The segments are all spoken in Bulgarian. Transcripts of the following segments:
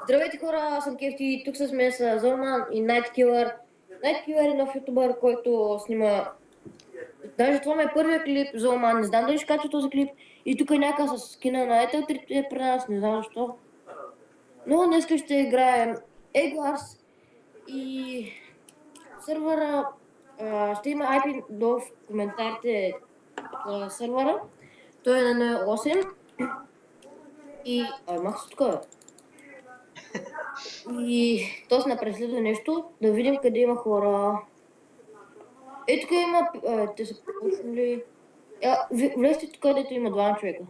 Здравейте хора, аз съм Кефти, тук сме с Золман и Night Killer. Night Killer е нов ютубър, който снима... Даже това ми е първият клип, Золман, не знам дали ще кача този клип. И тук е някакъв с скина на Ethel 3 е при нас, не знам защо. Но днес ще играем Egg Wars и сървъра ще има IP долу в коментарите за сървъра. Той е на 8 и... Макс тук е. И то се напреследва нещо, да видим къде има хора. Тук има... те са почнали... Влезте тук, където има двама човека.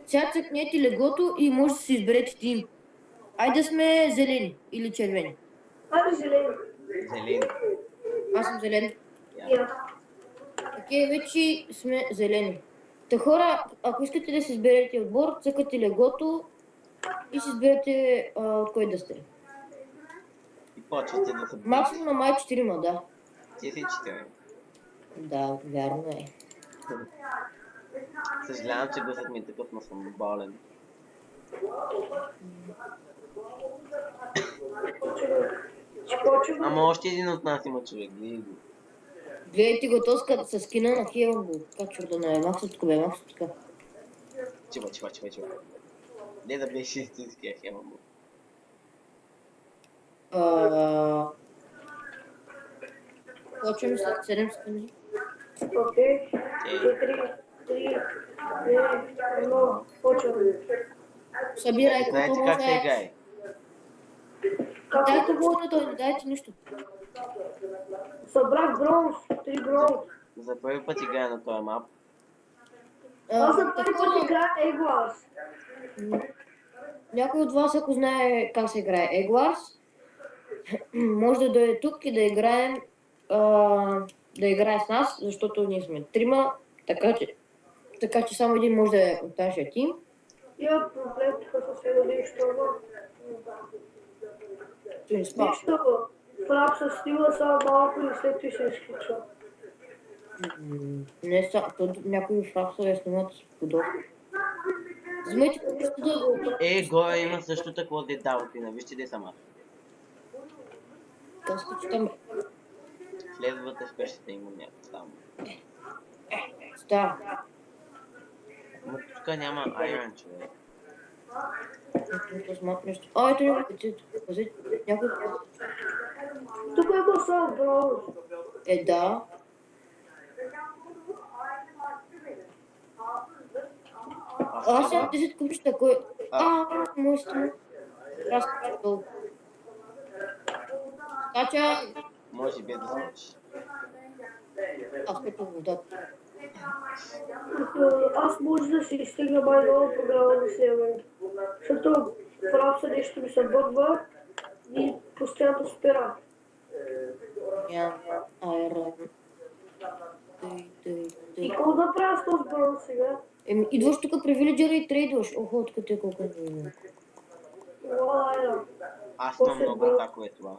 Сега цъкнете леглото и може да си изберете тим. Айде да сме зелени или червени. Айде зелени. Зелен. Аз съм зелен. Я. Окей, вече сме зелени. Та хора, ако искате да си изберете отбор, цъкате леглото и си изберете от кой да сте. И почвате да се Максимум на май 4, да. Ти си 4. Да, вярно е. Съжалявам, че гласът ми е такъв, но съм болен. Ама още един от нас има човек, види го. Гледайте го тоска с скина на Хиел го. Качвам да не е Максотко, бе, Максотко. Чува. Не да беше истинския Хемамо. Почваме след 7 секунди. Окей. 4, 3, 2, 1, почваме. Събирай, Знаете като как се може. играе? Дайте го на той, не дайте нищо. Събрах бронз, 3 бронз. За първи път играя на този мап. Аз за първи път играя Egg Wars. Някой от вас, ако знае как се играе Egg Wars, може да дойде тук и да играем, да играе с нас, защото ние сме 3, така че само един може да е от нашия тим. Я проблем тук със едно нещо, нищо. Фраг със стила само малко и след това се изключва. Не са, някои фракса снимат по доста. Вземайте просто да го... Горе има също такова деталкина, вижте де сама. Казка, че там... Влез вътре в къщата има някакво там. Става. Но тук няма айрон, човек. Нещо. Ето няма петито. Някой... Тук има само бронз. Да. Аз имам 10 купчета, кой... Моето му. Аз кача долу. Кача... Може би да скочи. Аз кача водата. Аз може да си стигна май нова програма да се яме. Защото фрапса нещо ми се бъдва и постоянно спира. Нямам айрон. И какво да правя с този бронз сега? Идваш тук при вилиджера и трейдваш. Охо, тук те колко е много. Айрон. Аз съм много атакове това.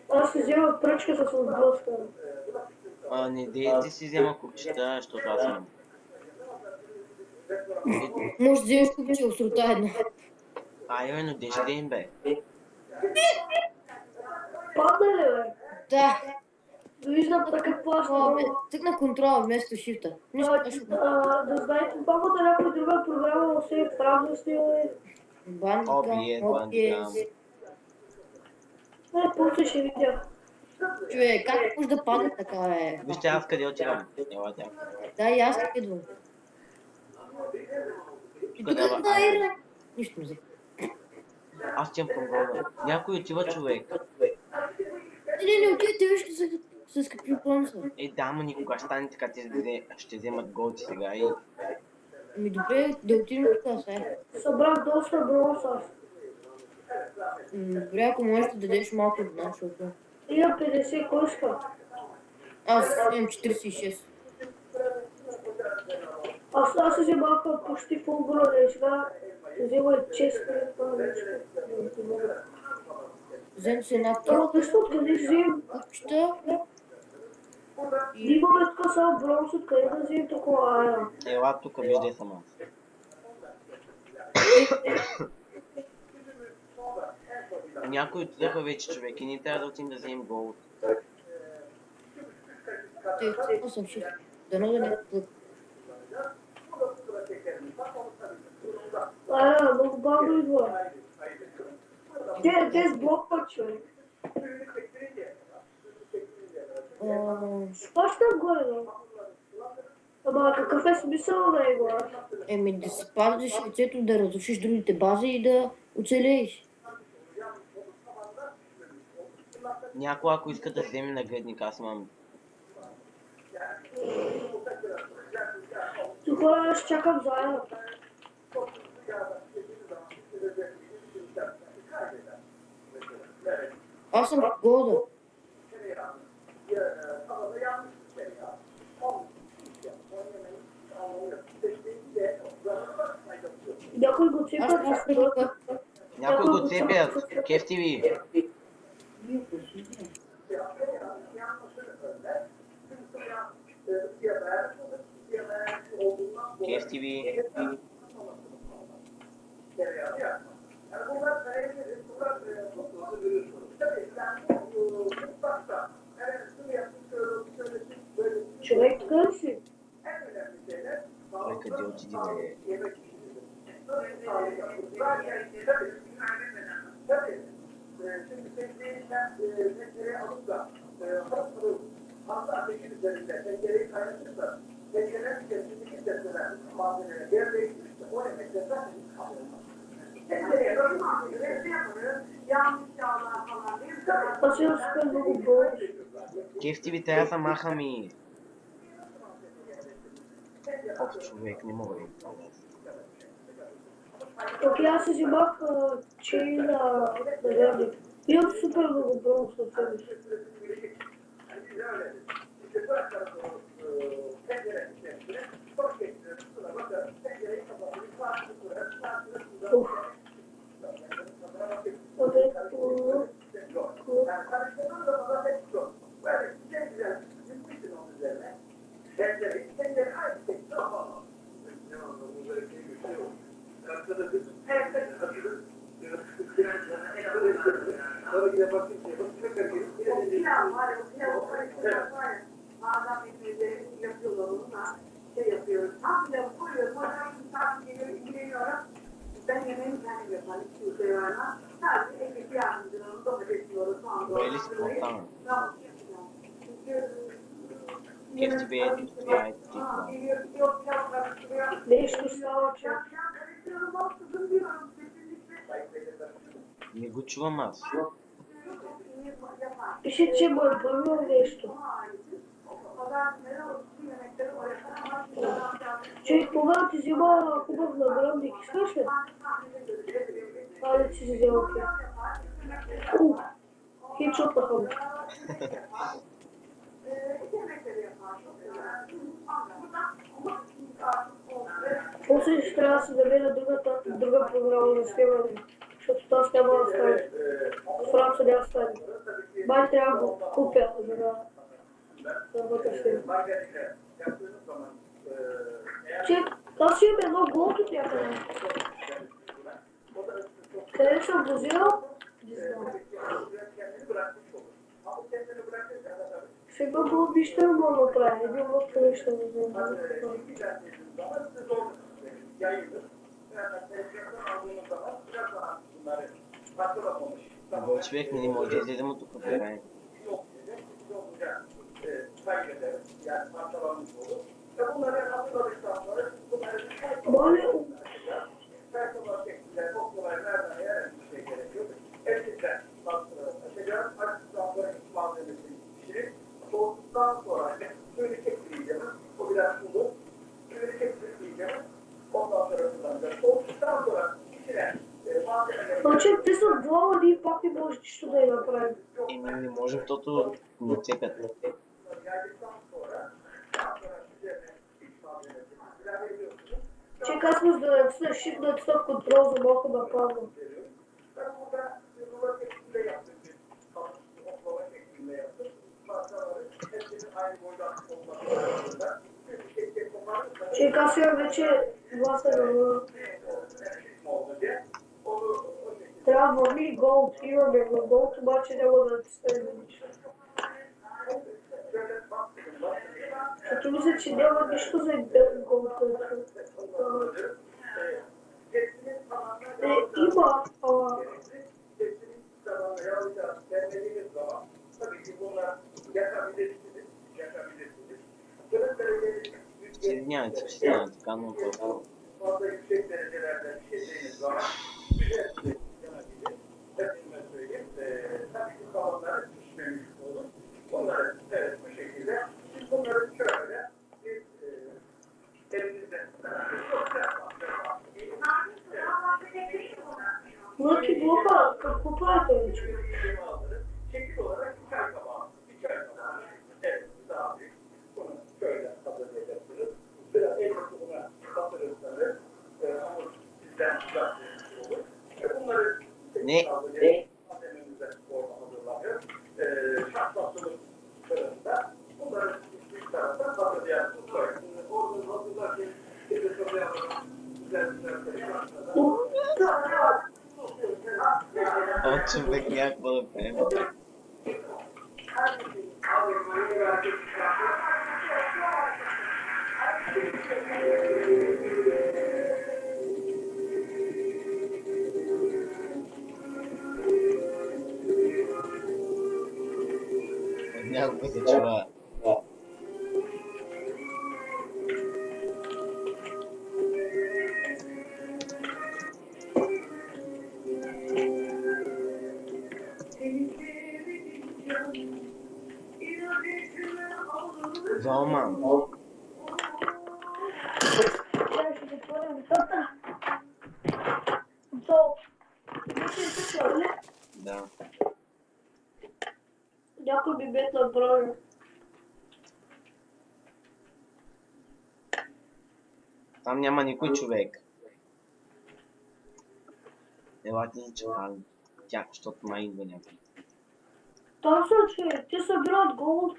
Аз си взема пръчка с отблъска. Не дей ти си взема купчета, защото аз съм. Може да вземеш купче острота една. Именно, де ще им бе. Падна ли бе? Да. Виждам така плаща. Тъкна контрола вместо шифта. Да знаете, папата някоя друга програма, но се е правда снимане. Бандикам. После ще видя. Човек, как може да падне така е? Вижте аз къде отивам. Ела тя. Да, и аз как идвам. И тук Къде е айрон. Нищо не взе. Аз отивам към гроба. Някой отива човек. Не отивайте, вижте с какви плани са. Да, ма никога стане така, те ще вземат голци сега и... Добре, да отидем тук сега. Събрах доста бронз аз. Добре, ако можеш да дадеш малко от нас, защото... Има 50 кошка. Аз имам 46. Аз се вземах почти фул броня и сега взема и честка и това нещо. Взем се една Защо откъде взем? купчета. Имаме тук само бронз, откъде да вземем такова айра? Ела тук, виждай съм аз. Някой отидеха вече, човек, и ние трябва да отидем да вземем голд. Те съм шиф. Дано да не плък. Айра, много бавно идва. Те сблокват, човек. Спащам горе, но. Ама какъв е смисъл на него? Еми да си пазиш лицето, да разрушиш другите бази и да оцелееш. Някой, ако иска да вземе наградник, аз имам. Тук ще чакам за айра. Аз съм года. Някой го Аз цепят. съм прилипа. Някой го цепят. Кефти ви. Кефти ви. Човек, къде си? Ой, къде отиди, бе? Аз имам супер много бронз. Кефти ви, трябва да махами. Ох, човек, не мога да го правя. Окей, аз си взимах чей на наградник. Имам супер много бронз от себе си. Ух. Окей, Добре ли си по-там? Кефти бе, ето това е това. нещо става, че... Не го чувам аз. Пише, че му е върнал нещо. Човек, кога ти взема хубав наградник, искаш ли? Айде си взема, окей. Хедшотнаха ме. После ще трябва да се намеря друга програма за снимане, защото тази няма да стане. Франца няма да стане. Бай трябва да го купя, за да бъда снимам. Че, аз имам едно голд от някъде. Къде съм го взел? Не знам. Сега го вижте, но направи. Един лодка нещо не знам. Човек не може да излезем от тук, бе. Моля, значи те са два и пак не може нищо да я направим. Еми не можем, защото ни цепят. Чекай, аз може да натисна Shift да стоп контрол за малко да падна. Че аз имам вече гласа на... Трябва ми голд, имаме на голд, обаче няма да ти стане нищо. Защото мисля, че няма нищо за голд, който... Има, ама... Съединявайте се, така, но толкова. Значи глупа, какво правите вече? Не. О, човек някакво да пеем. Някакво се чува. Золман. Сега ще затворя вратата. То... Вече е тук, нали? Да. Някой би бед на броя. Там няма никой човек. Елате за чакали. Тя, защото май идва някой. Точно, че те събират голд.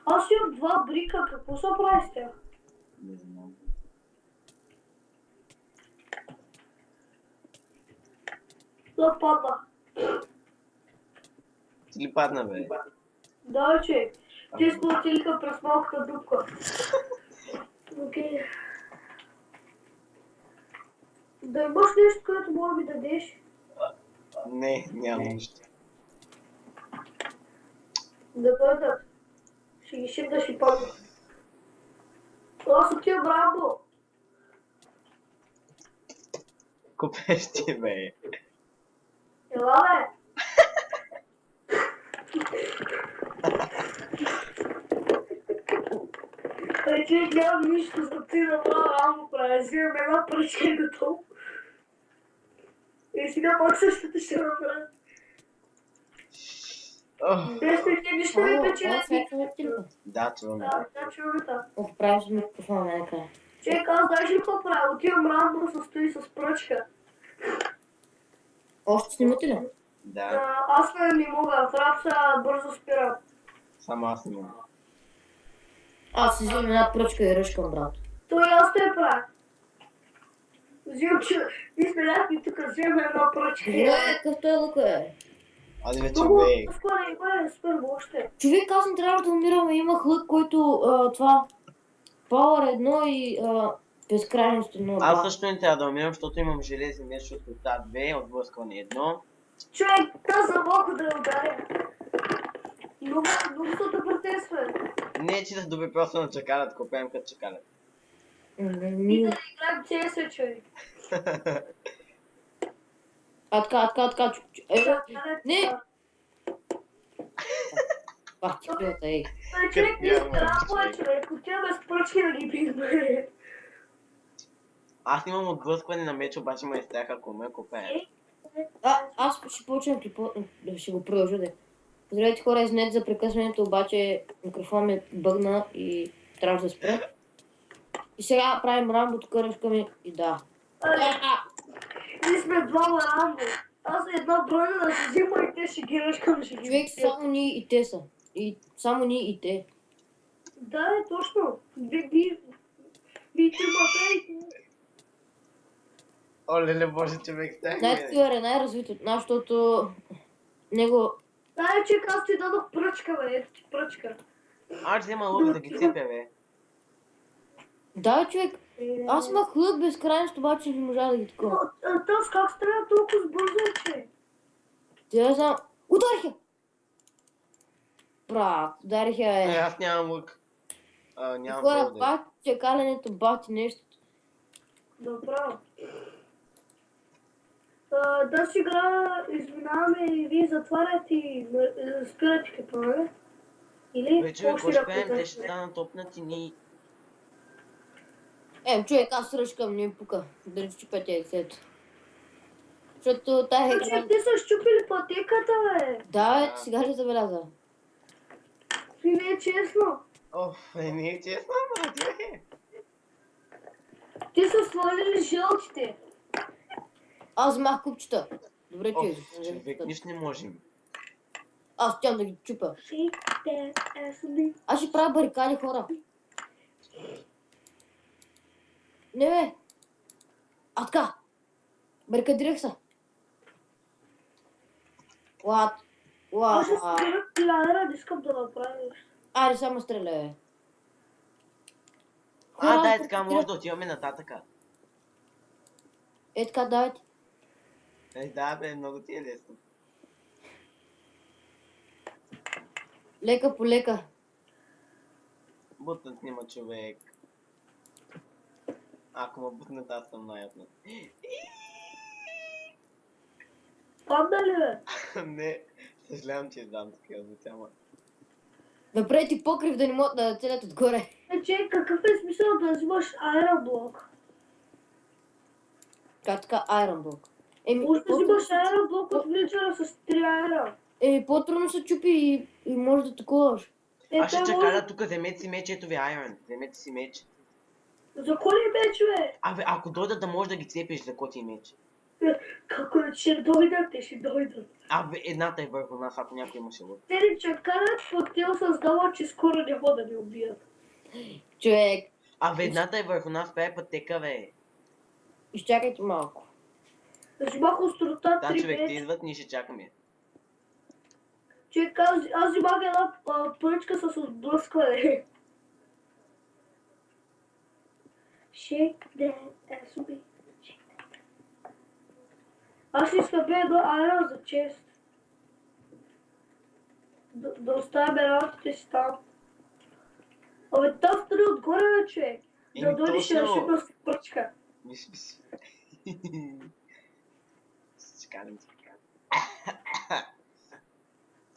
Аз имам 2 брика, какво се прави с тях? Не знам. Да падна. Ти ли падна, бе? Да, че. Те сплотиха през малката дупка. Окей. Да имаш нещо, което мога ми дадеш? Не, няма нищо. Да бъдат. Ще ги шим да ще падна. Аз отивам Рамбо. Купеш ти, бе. Ела, бе. Човек нямам нищо за ти да бъда Рамбо правя. Взимам една пръчка и готово. И сега пак същото ще направя. Без те нищо ми печели. Сега чуваме телефон. Да, чуваме. Да, сега чуваме това. Ох, правим с микрофона накрая. Човек, аз знаеш ли какво правя? Отивам Рамбо, се стои с пръчка. Още снимате ли? Да, Аз не мога, в рапса бързо спирам. само аз не мога. Аз си взимам една пръчка и ръжкам, брат. Той аз те правя. Взимам, че ние сме някакви тук, взимаме една пръчка. Добре, какъв той лък е? Аде вече, Много бе. скоро има супер още. Човек, аз не трябва да умирам, имах лък, който това... Power 1 и безкрайност 1. Аз също не трябва да умирам, защото имам железен меч от лута 2, от блъскване 1. Човек, та за малко да я ударя. Много са да претесва. Не, че да добре просто на чакалят, купаем като чакалят. И да играем CS, човек. Така. Не! Пах ти пилата, ей. Човек, не изграбва, човек. Отиваме с пръчки да ги бихме. Аз имам отблъскване на меч, обаче ме изтрях, ако ме купаем. Аз ще почвам ще го продължа да. Здравейте хора, извинете за прекъсването, обаче микрофон ми бъгна и трябва да спра. И сега правим Рамбо, тук ръжкаме и да. Ние сме двама Рамбо. Аз една броня да си взима и те ще ги ръшкам, ще ги Човек, само ние и те са. И само ние и те. Да, точно. Ви тримата и... Оле, боже, човек, стях Найткилър е най-развит от нас, защото него... Дай, че аз ти дадох пръчка, бе, ето ти пръчка. Аз взема лък да ги цепя, бе. Да, човек, аз имах лък безкрайност, обаче не можа да ги такова. Таз как стреля толкова бързо, че? Те знам... Ударих я! Брат, ударих я, Е, е. аз нямам лък. Нямам Хора, болде. пак чекаленето бати нещо. Направо. Да сега извинаваме и вие затваряте и спирате като нали? Или Бе, човек, още какво ще да правим? Те питате? ще станат опнати ни. Човек, аз ръчкам, не ми пука. Да не щупя яйцето. Защото тая Значи екран... те са щупили пътеката, бе. Да, Да. сега ли забеляза? И не е честно. Оф, не е честно, брат, е. Те са свалили жълтите. Аз вземах купчета. Добре, Оф, човек. човек, нищо не можем. Аз тям да ги чупя. Shake that ass me. Аз ще правя барикади, хора. Не, бе. А така. Барикадирах се. What? Аз ще What? спирам пилянера, не искам да направиш. Аре, само стреляй, бе. Да, аз така барикадирах- може да отиваме нататъка. Е, така, давайте. Да, бе, много ти е лесно. Лека по лека. Бутнат снима човек. Ако ме бутнат, аз съм най-отнат. Падна ли, бе? Не, съжалявам, че издам такива звуци, ама. Направи ти покрив да не могат да целят отгоре. Че какъв е смисъл да взимаш аероблок? Как така, Iron Block. Може да по-трудно взимаш се- аероблок от вличера с 3 аера. по-трудно се чупи и може да таковаш. Аз ще те чакаля тук, вземете си меч, ето ви Iron. Вземете си меч. За кой ли меч, бе? Абе, ако дойдат да можеш да ги цепиш, за коти меч. Како ще дойдат, те ще дойдат. Абе, едната е върху нас, ако някой имаше лък. Те ни чакарат, пък те осъзнават, че скоро няма да ни убият. Човек, Абе, едната е върху нас, пее пътека, бе. изчакайте малко. Взимах острота Да, 3 човек, те меч. идват, ние ще чакаме. Човек, аз взимах една пръчка с отблъскване. Shake that ass me. Аз искам бе едно аеро за чест. Да оставяме работите си там. Абе, там стани отгоре, бе, човек. Да Еми, дойдеш и точно. да шипна с пръчка. Мисля си. Чекалям се.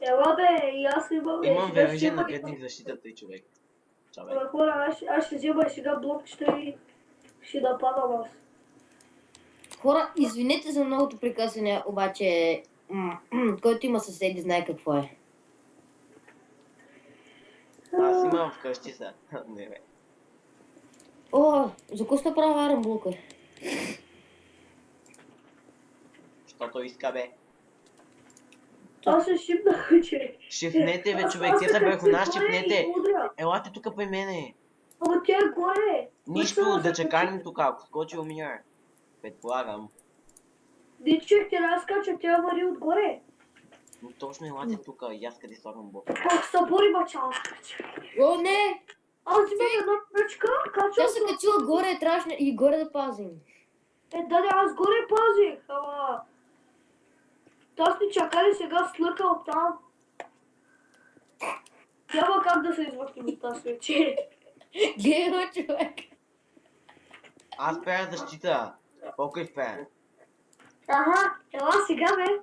Ела бе, и аз имам... Имам сега верижен ще нагътник защитата и човек. Чабе. Абе, хора, аз ще взема и сега блокчета и ще нападам аз. Хора, извинете за многото прекъсване, обаче който има съседи знае какво е. Аз имам вкъщи са. Не, бе. О, за какво сте правя Iron Block? Щото иска, бе. Аз се шипнах, че... Шифнете, бе, човек, те са върху нас, шифнете. Елате тук при мене. Ама тя е горе. Нищо, да чеканем тук, ако скочи умира. Предполагам. Не човек, тя разкача, тя вари отгоре. Но точно елате тук, и аз къде слагам блок. Пак се бори бача. О, не! Аз имам една пръчка, Тя качвам се качила горе, трябваше и горе да пазим. Да, аз горе пазих, ама... Аз ни чакали сега слъка от там. Няма как да се извъртим от тази вечер. Гледай го, човек. Аз пея защита. Покрив пея. Ага, ела сега бе.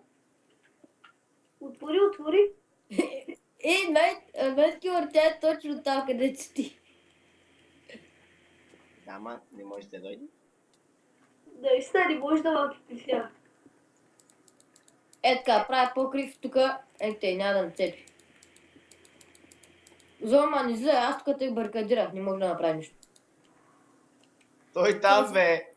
Отвори. Найткилър, тя е точно там, където си ти. Да, ма, не може да дойде. Наистина не може да ме притесня. Е така, правя покрив тук. Те, няма да нацепи. Зома, не зле, аз тук те барикадирах, не мога да направя нищо. Той там, бе.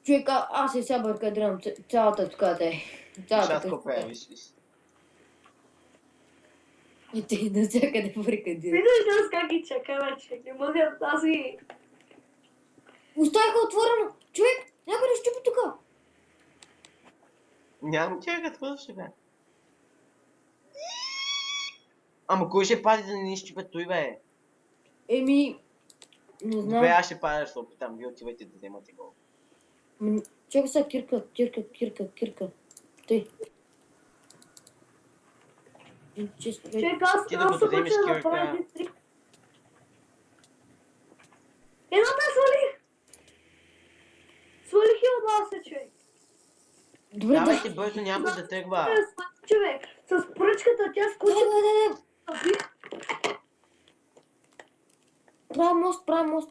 Човек, аз и сега барикадирам цялата тук те. Виж аз Цялата какво пея, къща. виж. И те навсякъде барикадира. Виждаш аз как ги чакай вече. Не мога, аз ги... Оставиха отворено! Човек, някой не щупи тука! Нямам чакат, какво ще бе? Ама кой ще пази да не ни щупят той, бе? Еми... Не Добре, знам. аз ще пазя, да се опитам. Вие отивайте да вземате гол. Чакай сега, Кирка. Тъй. Често, бе. Човек, аз Ти докато съм вземеш учил да кирка- направя един трик. Едната свалих! Свалих и от вас, човек. Добре, да. Давайте бързо някой да тръгва. Човек, с пръчката тя скочи. Да. Правя мост.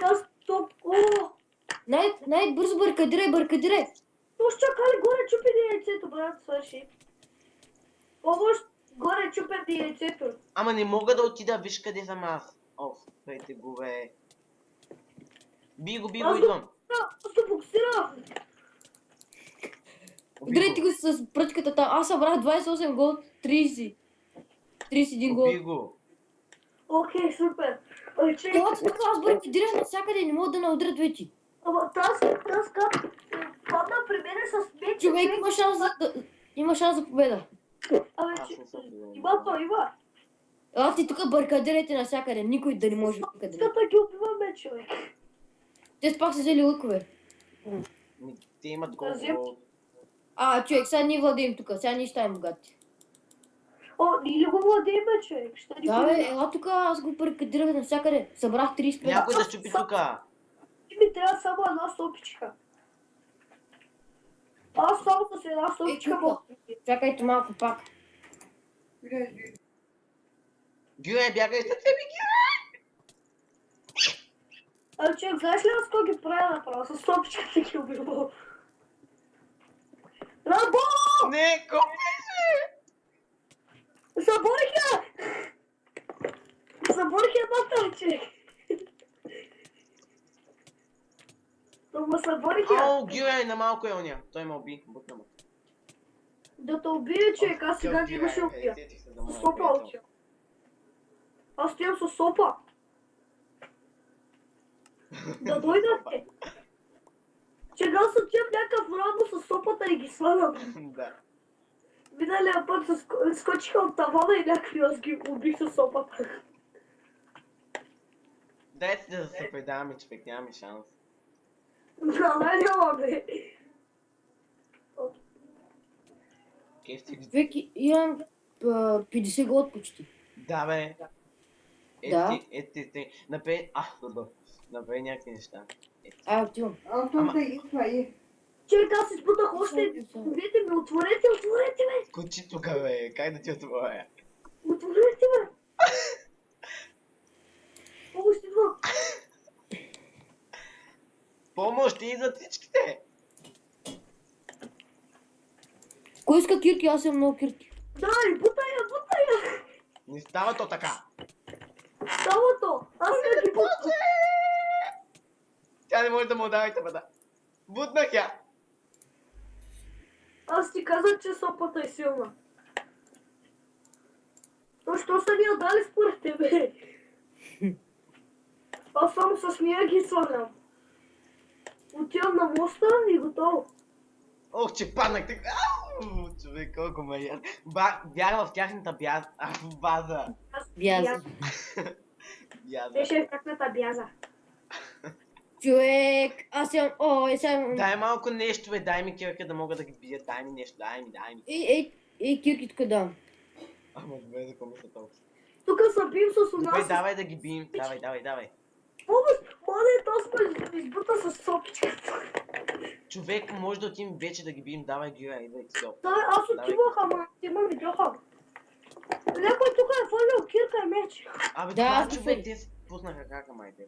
Аз топ. О! Най-бързо барикадирай. Уж чакали горе чупи ни яйцето, брат, свърши. Помощ, горе чупи ни яйцето. Ама не мога да отида, виж къде съм аз. О, спрете го, бе. Би го, идвам. Аз се боксирам. Ударете го с пръчката там. Аз събрах 28 гол, 30. 31 гол. Уби го. Окей, супер. Ой, че... Елате тук, аз барикадирах навсякъде, не мога да наудрят вече. Ама тази как падна при мене с меч. Човек има шанс за победа. Абе, Аз че... не съм победен. Има. Елате тук барикадирайте навсякъде, никой да не може да барикадира. Ската ги убиваме, човек. Те пак са взели лъкове. Те имат гол. Човек, сега ние владеем тук, сега ние ще ставим богати. О, ние ли го владееме, човек? Ще ни Да, бе, победа. ела тук, аз го барикадирах навсякъде. Събрах 35. Някой да щупи тука. Ти ми трябва само една стопичка. Аз само с една стопичка тука. мога. Чакайте малко пак. Гюре, бягай след себе, Гюре! Човек, знаеш ли аз какво ги правя направо? С стопичката ги убивам. Рабо! Не, беше! Заборих я! Заборих едната, човек. Но съборих я. О, Гюре, на малко е оня. Той ме уби, бутна му. Да те убие, човек, аз сега ги ще убия. С сопа уча. Аз стоям с сопа. Да дойдате. Че аз отивам някакъв рамо с сопата и ги свалям. Да. Миналия път скочиха от тавана и някакви аз ги убих с сопата. Дайте да се предаваме, човек, нямаме шанс. Нямаме. Кефти ги. Човек, имам 50 гол почти. Да, бе. Да. Ете. Направи някакви неща. Отивам. Човек, аз изпутах още един. Отворете ми, отворете ме. Скочи тука, бе. Как да ти отворя? Отворете ме. Помощ идва. Помощ, ти идват всичките. Кой иска кирки? Аз имам много кирки. Дай, бутай я. Не става то така. Самото. Аз не ги бутам. Тя не може да му давайте вода. Бутнах я. Аз ти казах, че сопата е силна. То що са ни я дали според тебе? Аз само с нея ги свалям. Отивам на моста и готово. Ох, че паднах така. Ау, човек, колко ме яд. Бях в тяхната база. Бяза. Бяза. Беше тяхната бяза. Човек, аз имам... сега... Дай малко нещо, бе, дай ми кирка да мога да ги бия. Дай ми нещо, дай ми. Ей, кирки тук дам. Ама добре, за какво са толкова? Тук съм бил с Добре, нас. давай да ги бием. Давай. Помощ, моля, то сме избута с сопичката. Човек, може да отидем вече да ги бием. Давай, Гюра, идвай си. Да, аз отивах, ама ти ме видяха. Някой тук е фърлял кирка и меч. Абе, Да, това аз човек, го- те пуснаха кака, майте.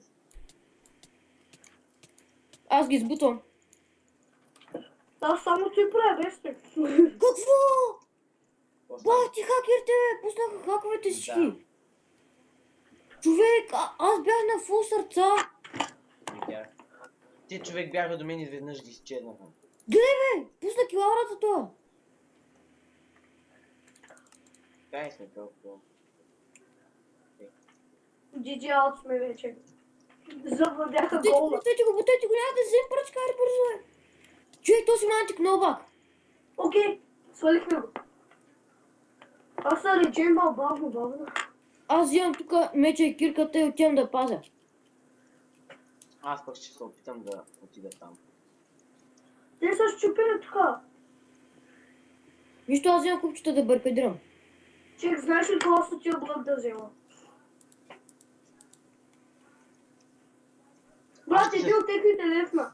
Аз ги избутвам. Аз само ти правя, без те. Какво? Бах ти хакерите, бе! Пуснаха хаковете всички. Да. Човек, аз бях на фул сърца. Те човек бяха до мен и изведнъж ги изчезнаха. Гледай, бе! Пусна килаурата това. Край сме толкова. GG аут сме вече. Завладяха гола. Бутайте го, няма да взем пръчка, аре бързо е. Човек, този мантик много бак. Окей, свалихме го. Аз се речем бавно. Аз вземам тук меча и кирката и отивам да пазя. Аз пък ще се опитам да отида там. Те са щупили тук. Нищо, аз вземам купчета да баркадирам. Чек, знаеш ли колко са тия блок да взема? Брат, един от техните лесна.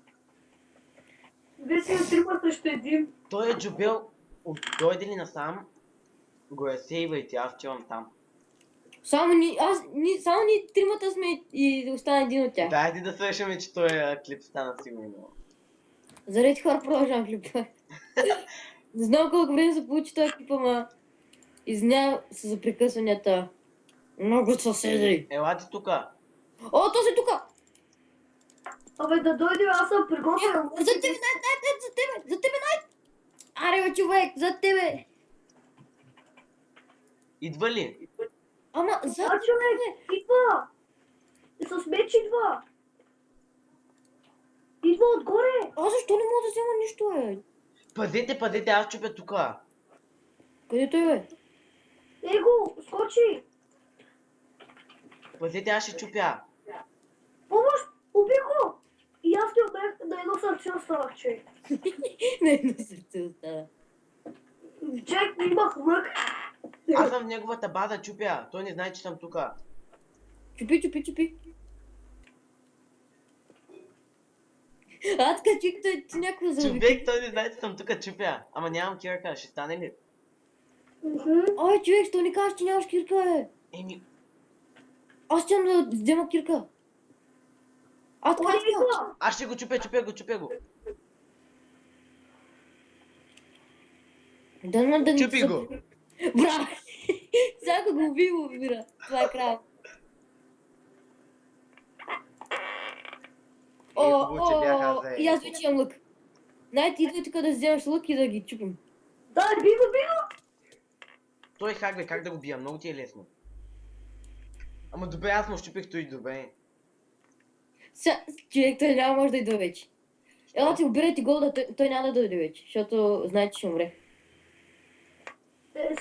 Вече на трима срещу един. Той е Джубел, дойде ли насам, го е сейвайте, аз отивам там. Само ние тримата сме и остана един от тях. Дайте да свършим, че той клип стана сигурно. Заради хора продължавам клипа. Не знам колко време се получи този клип, ама извинявам се за прекъсванията. Много съседи. Елате тука. О, този тука! Абе да дойде, аз съм приготвен. За тебе, за тебе, най! Аре, бе, човек, за тебе! Идва ли? Ама, за А, човек, идва! С меч идва! Идва отгоре! А защо не мога да взема нищо, е? Пазете, аз чупя тука. Къде той, бе? Его, скочи! Пазете, аз ще чупя. Помощ! Уби го! И аз ти обех на едно сърце останах, човек. На едно сърце остана. Човек, имах лък. Аз съм в неговата база, чупя. Той не знае, че съм тука. Чупи. Аз качих, ти някакво зараби. Човек, той не знае, че съм тука, чупя. Ама нямам кирка, ще стане ли? Ой, човек, що не кажеш, че нямаш кирка, е? Еми, Аз ще да взема кирка. Аз така искам. аз ще го чупя го. Да не Чупи го. Браво! Сега го убира. Това е край. Хубаво, че бяха заедно. И аз вече имам лък. Най-ти идвай тук да вземаш лък и да ги чупим. Да, би го! Той хак, бе, как да го бия? Много ти е лесно. Ама добре, аз му щупих той добре. Човек, той няма може да идва вече. Ела ти убирайте голда, той няма да дойде вече, защото знае, че ще умре.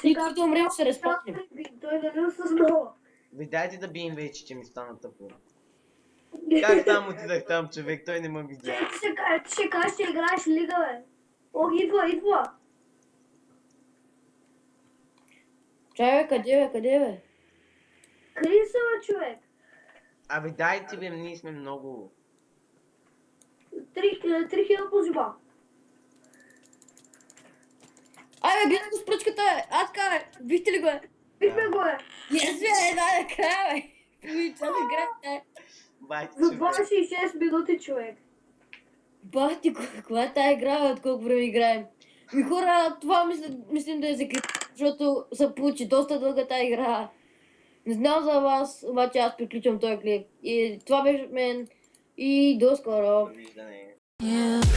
И като да умрем, ще се разпочнем. Той не е съзнава. Бе, дайте да бием вече, че ми стана тъпо. Как там отидах там, човек? Той не ме видя. Ти ще кажеш, че играеш лига, бе. О, идва. Чай, къде бе? Криса, бе, човек. Абе, дайте бе, ние сме много. 3000 по зиба. Айде, гледай го с пръчката, бе! Атка, бе! Бихте ли го, бе? Бихме го, бе. Yes, бе! Накрая, бе! Цяла игра, Байте, За човек. 26 минути, човек. Бах ти, каква е тая игра, бе, от колко време играем? Ми хора, това мислим да е закрит, защото се получи доста дълга тая игра. Не знам за вас, обаче аз приключвам този клип. И това беше от мен. И до скоро! Довиждане. You